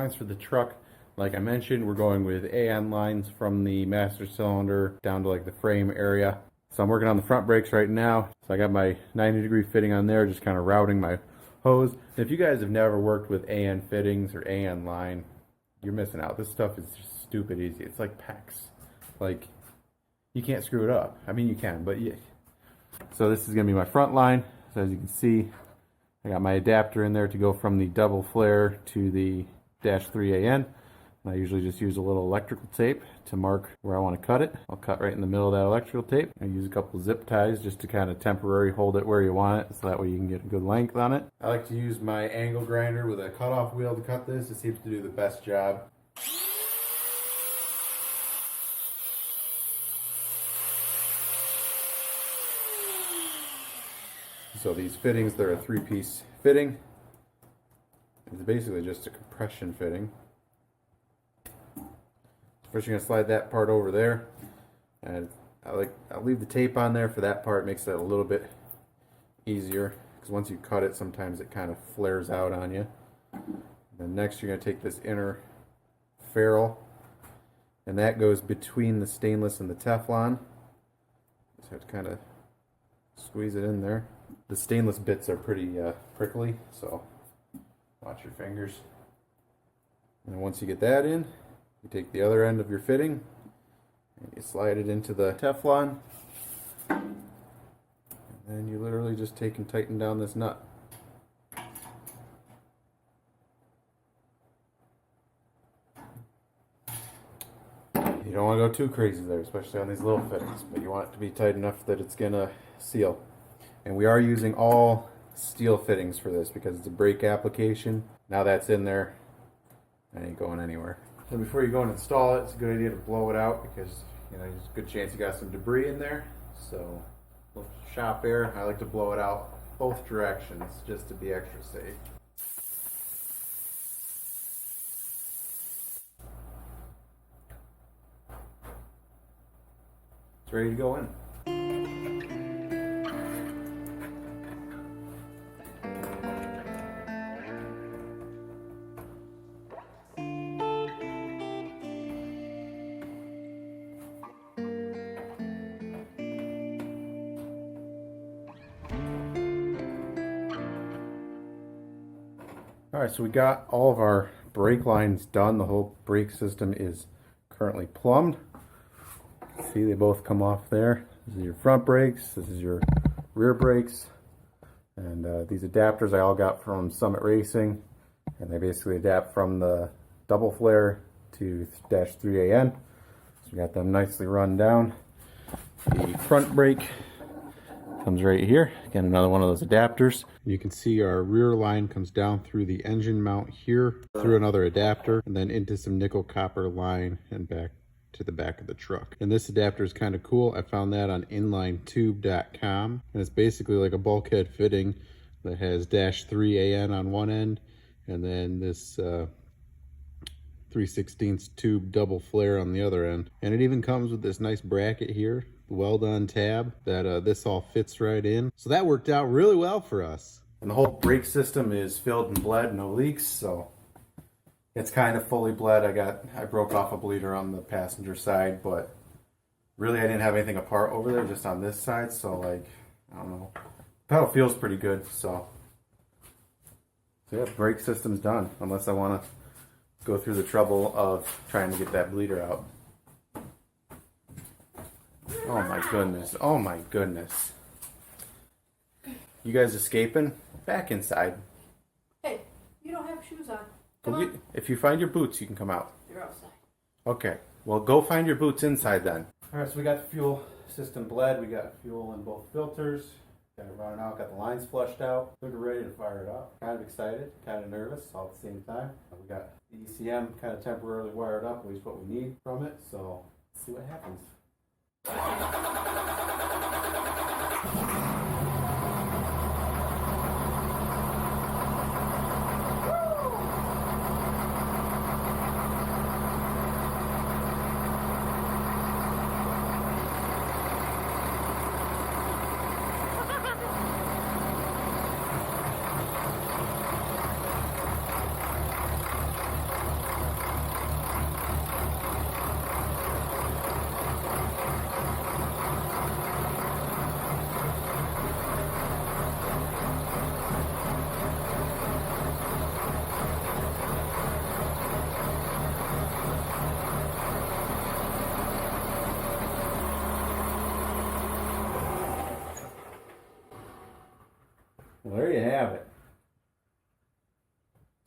lines for the truck, like I mentioned, we're going with AN lines from the master cylinder down to like the frame area. So I'm working on the front brakes right now. So I got my 90-degree fitting on there, just kind of routing my hose. And if you guys have never worked with AN fittings or AN line, you're missing out. This stuff is just stupid easy. It's like PEX. Like, you can't screw it up. I mean, you can, but yeah. So this is going to be my front line. So as you can see, I got my adapter in there to go from the double flare to the -3AN. And I usually just use a little electrical tape to mark where I want to cut it. I'll cut right in the middle of that electrical tape. I use a couple zip ties just to kind of temporarily hold it where you want it, so that way you can get a good length on it. I like to use my angle grinder with a cutoff wheel to cut this. It seems to do the best job. So these fittings, they're a 3-piece fitting. It's basically just a compression fitting. First, you're gonna slide that part over there, and I'll leave the tape on there for that part. Makes it a little bit easier because once you cut it, sometimes it kind of flares out on you. And then next, you're gonna take this inner ferrule, and that goes between the stainless and the Teflon. Just have to kind of squeeze it in there. The stainless bits are pretty prickly, so watch your fingers. And once you get that in, you take the other end of your fitting and you slide it into the Teflon, and then you literally just take and tighten down this nut. You don't want to go too crazy there, especially on these little fittings, but you want it to be tight enough that it's gonna seal. And we are using all steel fittings for this because it's a brake application. Now that's in there, it ain't going anywhere. So before you go and install it, it's a good idea to blow it out because there's a good chance you got some debris in there. So shop air, I like to blow it out both directions just to be extra safe. It's ready to go in. Alright, so we got all of our brake lines done. The whole brake system is currently plumbed. See, they both come off there. This is your front brakes, this is your rear brakes. And these adapters I all got from Summit Racing. And they basically adapt from the double flare to -3AN. So we got them nicely run down. The front brake comes right here. Again, another one of those adapters. You can see our rear line comes down through the engine mount here, through another adapter, and then into some nickel copper line and back to the back of the truck. And this adapter is kind of cool. I found that on inlinetube.com, and it's basically like a bulkhead fitting that has -3AN on one end, and then this 3/16 tube double flare on the other end. And it even comes with this nice bracket here, well done tab, that this all fits right in. So that worked out really well for us. And the whole brake system is filled and bled, no leaks, so it's kind of fully bled. I broke off a bleeder on the passenger side, but really I didn't have anything apart over there, just on this side, so like, I don't know. Pedal feels pretty good, so yeah, brake system's done, unless I want to go through the trouble of trying to get that bleeder out. Oh my goodness, oh my goodness. You guys escaping? Back inside. Hey, you don't have shoes on. Come on. If you find your boots, you can come out. They're outside. Okay, well go find your boots inside then. Alright, so we got the fuel system bled, we got fuel in both filters. Got it running out, got the lines flushed out. We're ready to fire it up. Kind of excited, kind of nervous all at the same time. We got the ECM kind of temporarily wired up, at least what we need from it. So let's see what happens.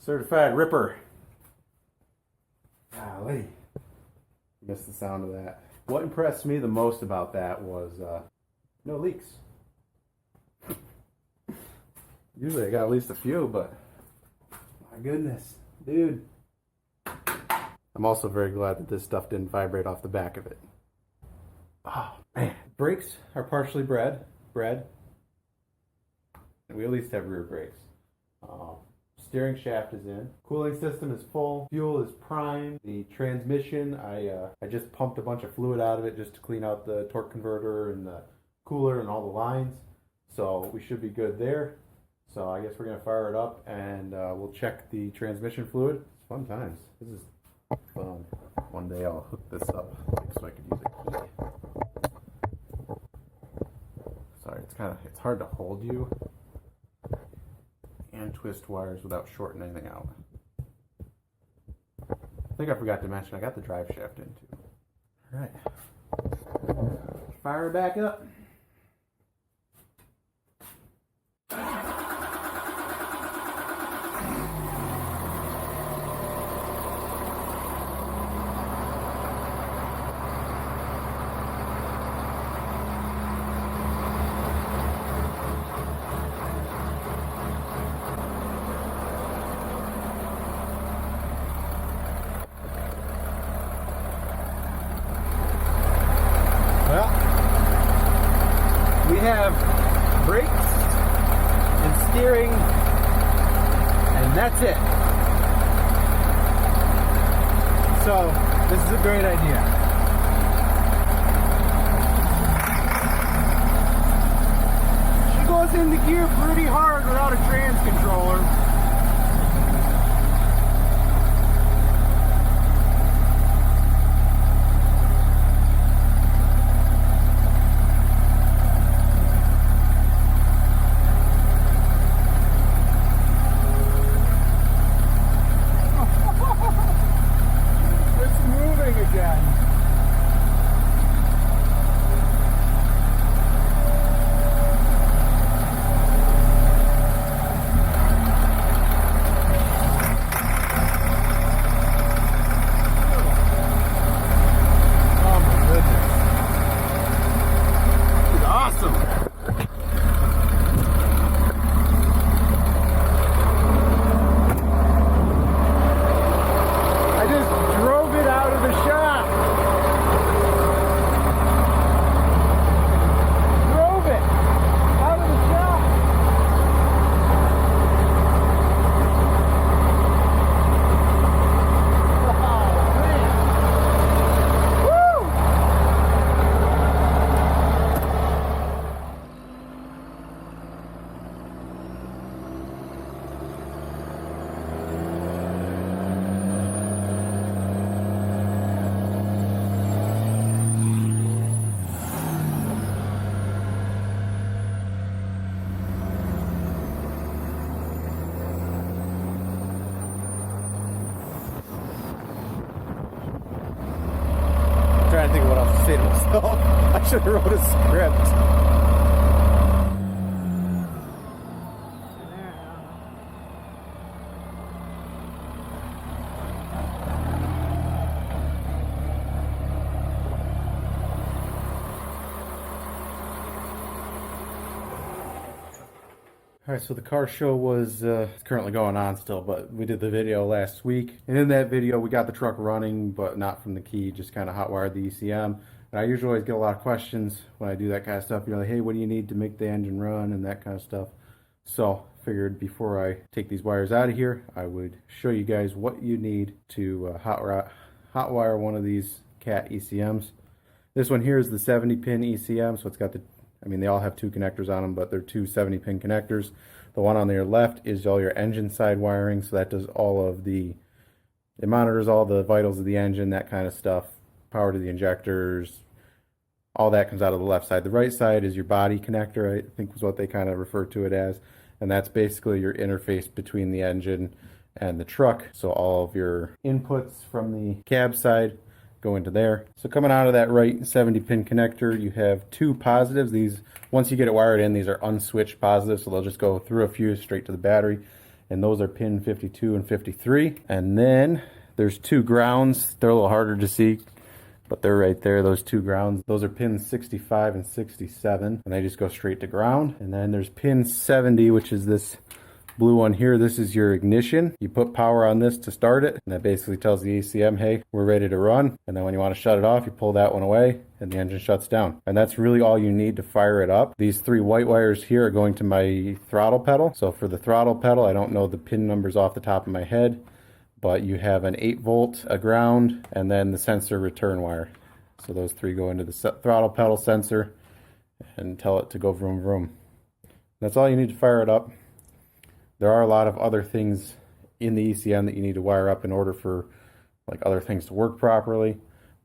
Certified ripper. Golly. Missed the sound of that. What impressed me the most about that was no leaks. Usually I got at least a few, but my goodness, dude. I'm also very glad that this stuff didn't vibrate off the back of it. Oh, man. Brakes are partially bred. We at least have rear brakes. Steering shaft is in. Cooling system is full. Fuel is prime. The transmission, I just pumped a bunch of fluid out of it just to clean out the torque converter and the cooler and all the lines. So we should be good there. So I guess we're going to fire it up and we'll check the transmission fluid. It's fun times. This is fun. One day I'll hook this up so I could use a key. Sorry, it's hard to hold you and twist wires without shorting anything out. I think I forgot to mention I got the drive shaft in too. Alright. Fire it back up. We have brakes and steering, and that's it. So, this is a great idea. She goes into gear pretty hard without a trans controller. Trying to think of what else to say to myself. I should have wrote a script. Alright, so the car show was currently going on still, but we did the video last week. And in that video, we got the truck running, but not from the key, just kind of hot wired the ECM. And I usually always get a lot of questions when I do that kind of stuff. You're like, hey, what do you need to make the engine run and that kind of stuff. So figured before I take these wires out of here, I would show you guys what you need to hot wire one of these Cat ECMs. This one here is the 70 pin ECM, so it's got the, I mean, they all have two connectors on them, but they're two 70 pin connectors. The one on your left is all your engine side wiring, so that does all of the, it monitors all the vitals of the engine, that kind of stuff, power to the injectors, all that comes out of the left side. The right side is your body connector, I think was what they kind of refer to it as, and that's basically your interface between the engine and the truck. So all of your inputs from the cab side go into there. So coming out of that right 70 pin connector, you have two positives. These, once you get it wired in, these are unswitched positives, so they'll just go through a fuse straight to the battery. and those are pin 52 and 53. And then there's 2 grounds. They're a little harder to see, but they're right there, those 2 grounds. Those are pins 65 and 67, and they just go straight to ground. And then there's pin 70, which is this blue one here. This is your ignition. You put power on this to start it, and that basically tells the ACM, hey, we're ready to run. And then when you want to shut it off, you pull that one away and the engine shuts down. And that's really all you need to fire it up. These 3 white wires here are going to my throttle pedal. So for the throttle pedal, I don't know the pin numbers off the top of my head, but you have an 8-volt, a ground, and then the sensor return wire. So those 3 go into the throttle pedal sensor and tell it to go vroom vroom. That's all you need to fire it up. There are a lot of other things in the ECM that you need to wire up in order for like other things to work properly.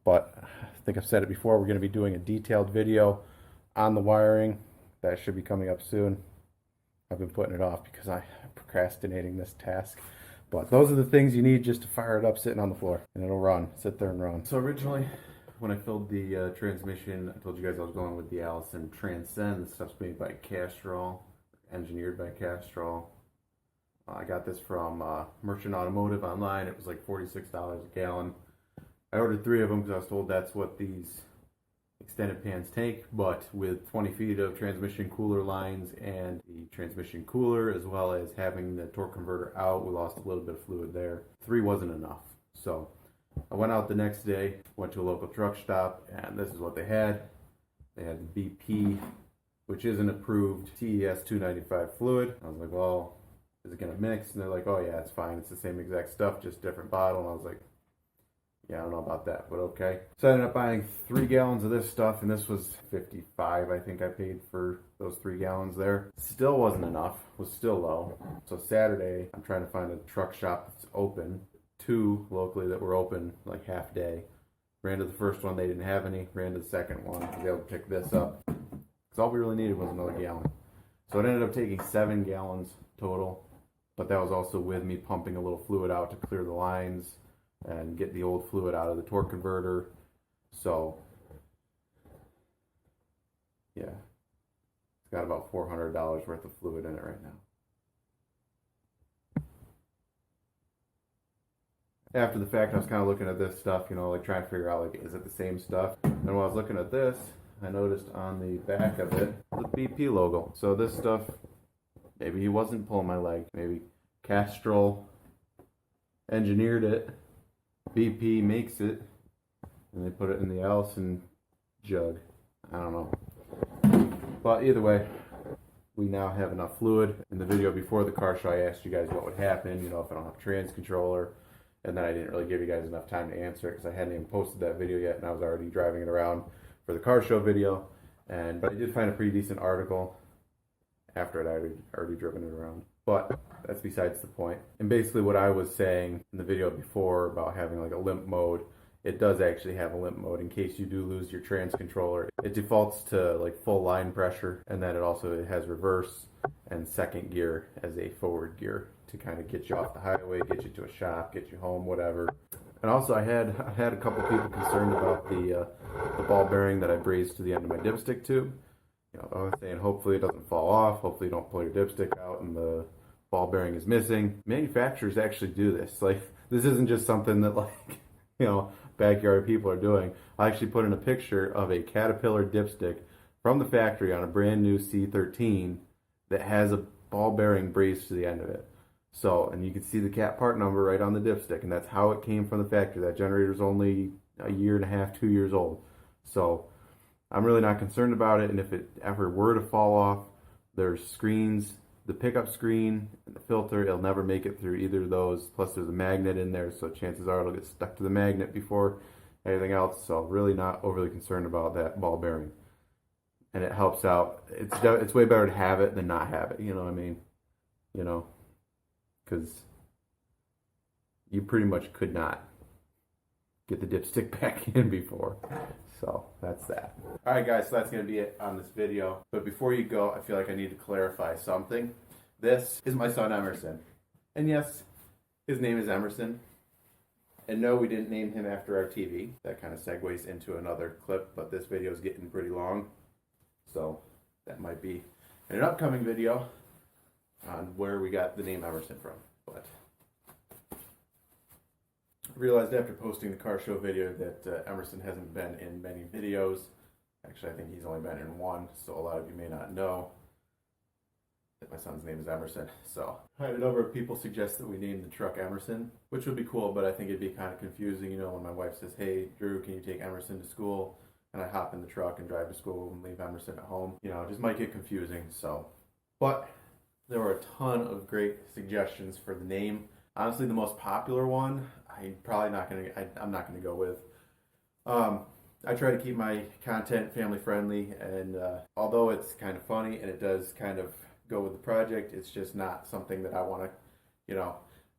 But I think I've said it before, we're going to be doing a detailed video on the wiring. That should be coming up soon. I've been putting it off because I'm procrastinating this task. But those are the things you need just to fire it up sitting on the floor, and it'll run. Sit there and run. So originally, when I filled the transmission, I told you guys I was going with the Allison Transcend. This stuff's made by Castrol, engineered by Castrol. I got this from Merchant Automotive online. It was like $46 a gallon. I ordered 3 of them because I was told that's what these extended pans take, but with 20 feet of transmission cooler lines and the transmission cooler, as well as having the torque converter out, we lost a little bit of fluid there. 3 wasn't enough. So I went out the next day, went to a local truck stop, and this is what they had. They had the BP, which is an approved TES 295 fluid. I was like, well, is it going to mix? And they're like, oh yeah, it's fine. It's the same exact stuff, just different bottle. And I was like, yeah, I don't know about that, but okay. So I ended up buying 3 gallons of this stuff, and this was $55, I think I paid for those 3 gallons there. Still wasn't enough, was still low. So Saturday, I'm trying to find a truck shop that's open. 2 locally that were open like half day. Ran to the first one, they didn't have any. Ran to the second one, I was able to pick this up. Because all we really needed was another gallon. So it ended up taking 7 gallons total. But that was also with me pumping a little fluid out to clear the lines and get the old fluid out of the torque converter. So, yeah, it's got about $400 worth of fluid in it right now. After the fact, I was kind of looking at this stuff, you know, like trying to figure out, like, is it the same stuff? And while I was looking at this, I noticed on the back of it, the BP logo. So this stuff, maybe he wasn't pulling my leg. Maybe Castrol engineered it. BP makes it. And they put it in the Allison jug. I don't know. But either way, we now have enough fluid. In the video before the car show, I asked you guys what would happen, you know, if I don't have a trans controller. And then I didn't really give you guys enough time to answer it because I hadn't even posted that video yet. And I was already driving it around for the car show video. But I did find a pretty decent article after I'd already driven it around. But that's besides the point. And basically what I was saying in the video before about having like a limp mode, it does actually have a limp mode in case you do lose your trans controller. It defaults to like full line pressure, and then it has reverse and second gear as a forward gear to kind of get you off the highway, get you to a shop, get you home, whatever. And also I had a couple people concerned about the ball bearing that I brazed to the end of my dipstick tube. You know, I was saying hopefully it doesn't fall off, hopefully you don't pull your dipstick out and the ball bearing is missing. Manufacturers actually do this. Like, this isn't just something that, like, you know, backyard people are doing. I actually put in a picture of a Caterpillar dipstick from the factory on a brand new C13 that has a ball bearing brazed to the end of it. So, and you can see the cat part number right on the dipstick, and that's how it came from the factory. That generator's only 1.5 years, 2 years old. So I'm really not concerned about it, and if it ever were to fall off, there's screens, the pickup screen, and the filter, it'll never make it through either of those. Plus there's a magnet in there, so chances are it'll get stuck to the magnet before anything else. So really not overly concerned about that ball bearing. And it helps out. It's way better to have it than not have it, you know what I mean? You know, because you pretty much could not get the dipstick back in before. So that's that. Alright guys, so that's going to be it on this video. But before you go, I feel like I need to clarify something. This is my son Emerson. And yes, his name is Emerson. And no, we didn't name him after our TV. That kind of segues into another clip, but this video is getting pretty long. So that might be in an upcoming video. on where we got the name Emerson from. But I realized after posting the car show video that Emerson hasn't been in many videos. Actually, I think he's only been in one, so a lot of you may not know that my son's name is Emerson. So I had a number of people suggest that we name the truck Emerson, which would be cool, but I think it'd be kind of confusing, you know, when my wife says, "Hey, Drew, can you take Emerson to school?" And I hop in the truck and drive to school and leave Emerson at home. You know, it just might get confusing, so. But there were a ton of great suggestions for the name. Honestly, the most popular one, I'm not gonna go with. I try to keep my content family friendly, and although it's kind of funny and it does kind of go with the project, it's just not something that I want to, you know,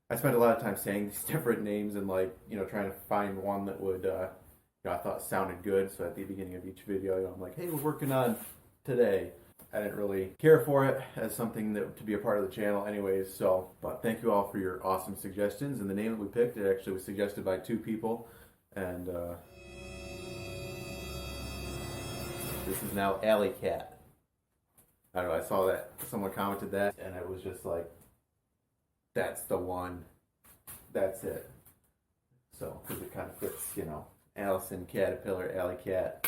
I spent a lot of time saying these different names and, like, you know, trying to find one that would, you know, I thought sounded good. So at the beginning of each video, you know, I'm like, hey, we're working on today. I didn't really care for it as something that to be a part of the channel anyways. So, but thank you all for your awesome suggestions. And the name that we picked, it actually was suggested by 2 people. And this is now Alley Cat. I don't know, I saw that someone commented that, and it was just like, that's the one, that's it. So, because it kind of fits, you know, Allison, Caterpillar, Alley Cat.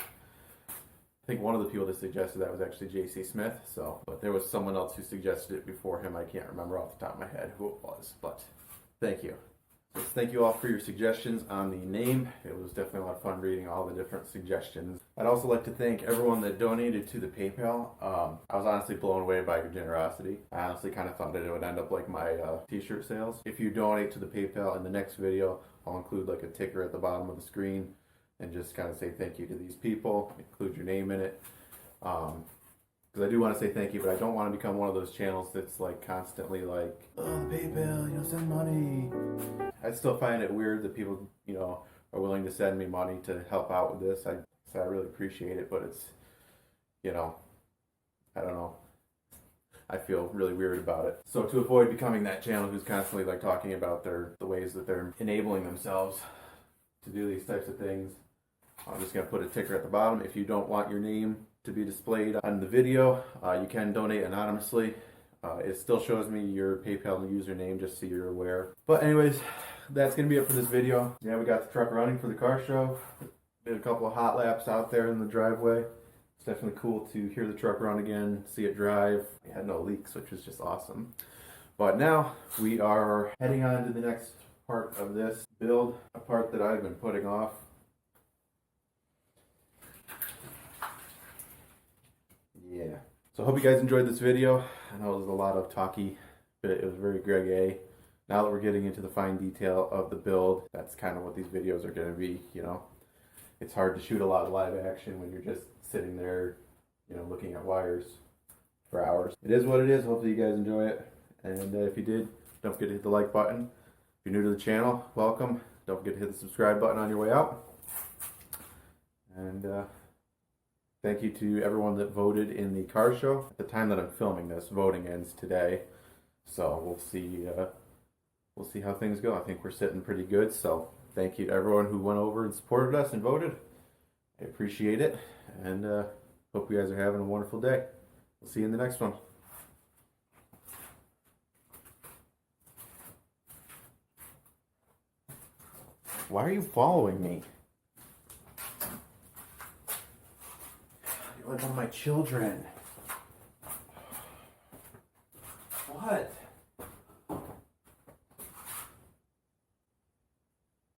I think one of the people that suggested that was actually J.C. Smith, so, but there was someone else who suggested it before him. I can't remember off the top of my head who it was, but thank you. So thank you all for your suggestions on the name. It was definitely a lot of fun reading all the different suggestions. I'd also like to thank everyone that donated to the PayPal. I was honestly blown away by your generosity. I honestly kind of thought that it would end up like my t-shirt sales. If you donate to the PayPal in the next video, I'll include like a ticker at the bottom of the screen and just kind of say thank you to these people, include your name in it. Because I do want to say thank you, but I don't want to become one of those channels that's like constantly like, oh, the PayPal, you know, send money. I still find it weird that people, you know, are willing to send me money to help out with this. I really appreciate it, but it's, you know, I don't know. I feel really weird about it. So to avoid becoming that channel who's constantly like talking about the ways that they're enabling themselves to do these types of things, I'm just going to put a ticker at the bottom. If you don't want your name to be displayed on the video, you can donate anonymously. It still shows me your PayPal username just so you're aware. But anyways, that's going to be it for this video. Yeah, we got the truck running for the car show. Did a couple of hot laps out there in the driveway. It's definitely cool to hear the truck run again, see it drive. We had no leaks, which was just awesome. But now we are heading on to the next part of this build, a part that I've been putting off. Yeah. So I hope you guys enjoyed this video. I know it was a lot of talky, but it was very Greg A. Now that we're getting into the fine detail of the build, that's kind of what these videos are going to be, you know. It's hard to shoot a lot of live action when you're just sitting there, you know, looking at wires for hours. It is what it is. Hopefully you guys enjoy it. And if you did, don't forget to hit the like button. If you're new to the channel, welcome. Don't forget to hit the subscribe button on your way out. And thank you to everyone that voted in the car show. At the time that I'm filming this, voting ends today. So we'll see how things go. I think we're sitting pretty good. So thank you to everyone who went over and supported us and voted. I appreciate it. And hope you guys are having a wonderful day. We'll see you in the next one. Why are you following me? You're like one of my children.